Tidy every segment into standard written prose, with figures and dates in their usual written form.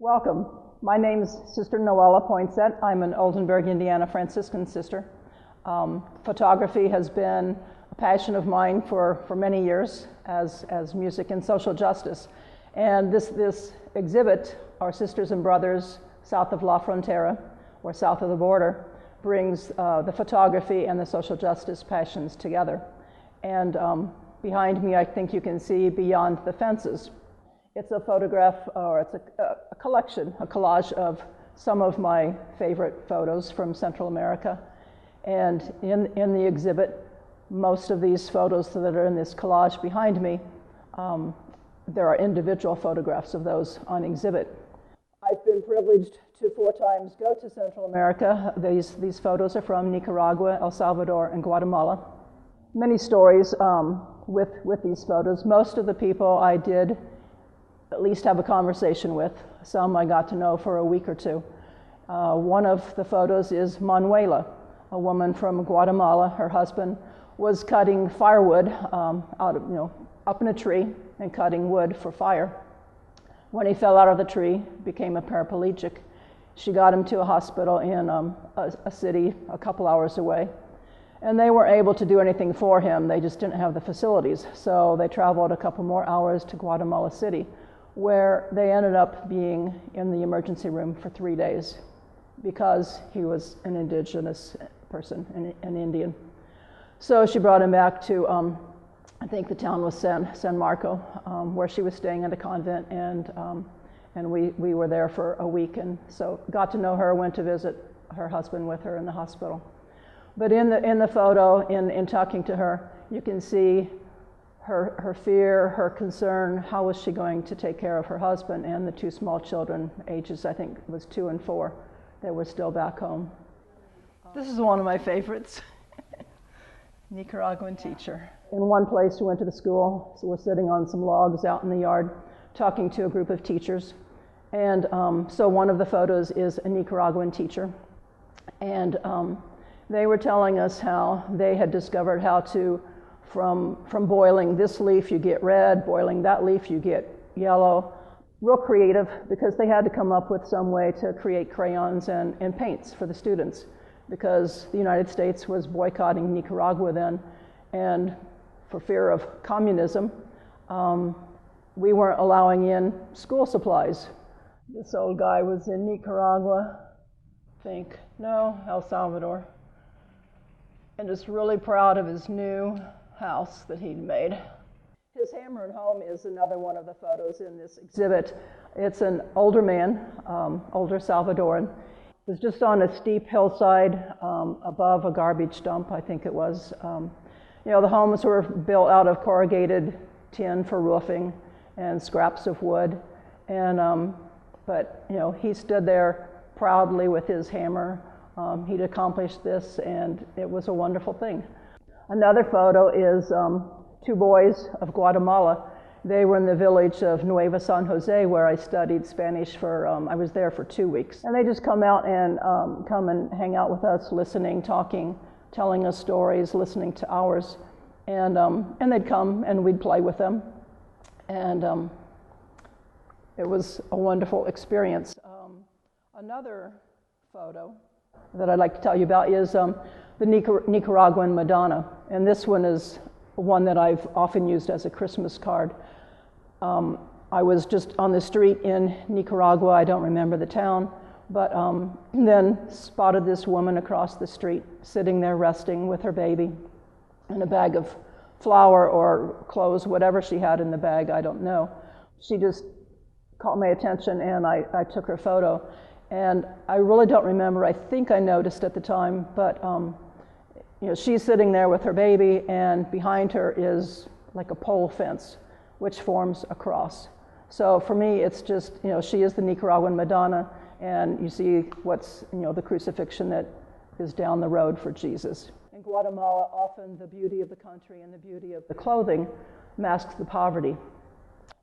Welcome. My name is Sister Noella Poinsette. I'm an Oldenburg, Indiana Franciscan sister. Photography has been a passion of mine for many years as music and social justice. And this exhibit, Our Sisters and Brothers South of La Frontera, or South of the Border, brings the photography and the social justice passions together. And behind me, I think you can see Beyond the Fences. It's a photograph, or it's a collection, a collage of some of my favorite photos from Central America. And in the exhibit, most of these photos that are in this collage behind me, there are individual photographs of those on exhibit. I've been privileged to 4 times go to Central America. These photos are from Nicaragua, El Salvador, and Guatemala. Many stories with these photos. Most of the people I did at least have a conversation with. Some I got to know for a week or two. One of the photos is Manuela, a woman from Guatemala. Her husband was cutting firewood up in a tree and cutting wood for fire. When he fell out of the tree, became a paraplegic. She got him to a hospital in a city a couple hours away. And they weren't able to do anything for him. They just didn't have the facilities. So they traveled a couple more hours to Guatemala City, where they ended up being in the emergency room for 3 days because he was an indigenous person, an Indian. So she brought him back to, I think the town was San Marco, where she was staying at a convent, and we were there for a week, and so got to know her, went to visit her husband with her in the hospital. But in the photo, in talking to her, you can see her fear, her concern, how was she going to take care of her husband and the 2 small children, ages I think was 2 and 4, that were still back home. This is one of my favorites, Nicaraguan teacher. In one place we went to the school, so we're sitting on some logs out in the yard talking to a group of teachers. And so one of the photos is a Nicaraguan teacher. And they were telling us how they had discovered how to, from boiling this leaf you get red, boiling that leaf you get yellow. Real creative, because they had to come up with some way to create crayons and paints for the students, because the United States was boycotting Nicaragua then, and for fear of communism, we weren't allowing in school supplies. This old guy was in Nicaragua, El Salvador, and just really proud of his new house that he'd made. His hammer and home is another one of the photos in this exhibit. It's an older man, older Salvadoran. It was just on a steep hillside above a garbage dump, I think it was. The homes were built out of corrugated tin for roofing and scraps of wood. And but he stood there proudly with his hammer. He'd accomplished this, and it was a wonderful thing. Another photo is 2 boys of Guatemala. They were in the village of Nueva San Jose, where I studied Spanish for, I was there for 2 weeks. And they just come out and come and hang out with us, listening, talking, telling us stories, listening to ours. And they'd come and we'd play with them. And it was a wonderful experience. Another photo that I'd like to tell you about is the Nicaraguan Madonna. And this one is one that I've often used as a Christmas card. I was just on the street in Nicaragua, I don't remember the town, but then spotted this woman across the street sitting there resting with her baby and a bag of flour or clothes, whatever she had in the bag, I don't know. She just caught my attention, and I took her photo. And I really don't remember, I think I noticed at the time, but she's sitting there with her baby, and behind her is like a pole fence, which forms a cross. So for me, it's just, she is the Nicaraguan Madonna, and you see what's, the crucifixion that is down the road for Jesus. In Guatemala, often the beauty of the country and the beauty of the clothing masks the poverty.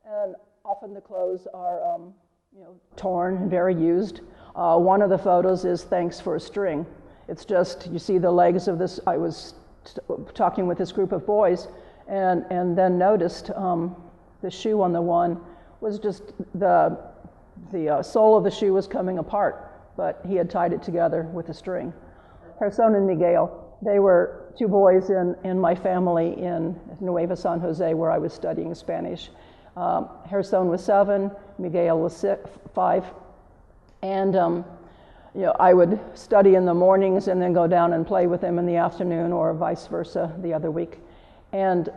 And often the clothes are, torn and very used. One of the photos is Thanks for a String. It's just, you see the legs of this, I was talking with this group of boys, and then noticed the shoe on the one was just the the sole of the shoe was coming apart, but he had tied it together with a string. Gerson and Miguel, they were two boys in my family in Nueva San Jose, where I was studying Spanish. Gerson was 7, Miguel was 5, and I would study in the mornings and then go down and play with them in the afternoon, or vice versa the other week. And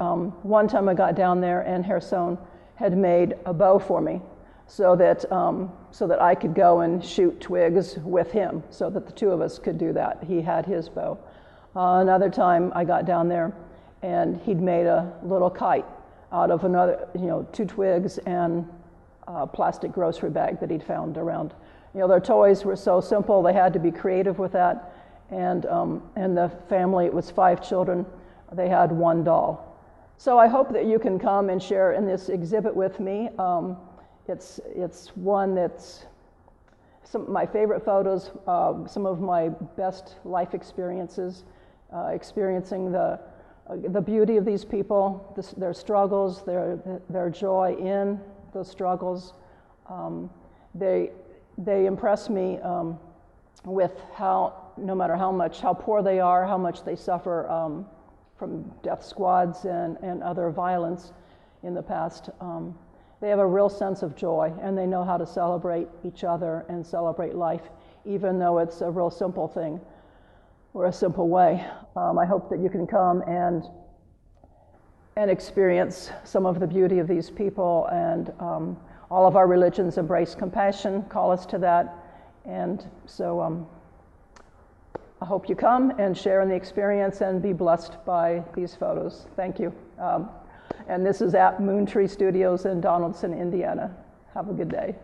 one time I got down there, and Gerson had made a bow for me, so that I could go and shoot twigs with him, so that the two of us could do that. He had his bow. Another time I got down there, and he'd made a little kite out of 2 twigs and a plastic grocery bag that he'd found around. Their toys were so simple; they had to be creative with that. And the family, it was 5 children. They had 1 doll. So I hope that you can come and share in this exhibit with me. It's one that's some of my favorite photos, some of my best life experiences, experiencing the beauty of these people, their struggles, their joy in those struggles. They impress me with how, no matter how poor they are, how much they suffer from death squads and other violence in the past. They have a real sense of joy, and they know how to celebrate each other and celebrate life, even though it's a real simple thing or a simple way. I hope that you can come and experience some of the beauty of these people. And all of our religions embrace compassion, call us to that. And so I hope you come and share in the experience and be blessed by these photos. Thank you. And this is at Moon Tree Studios in Donaldson, Indiana. Have a good day.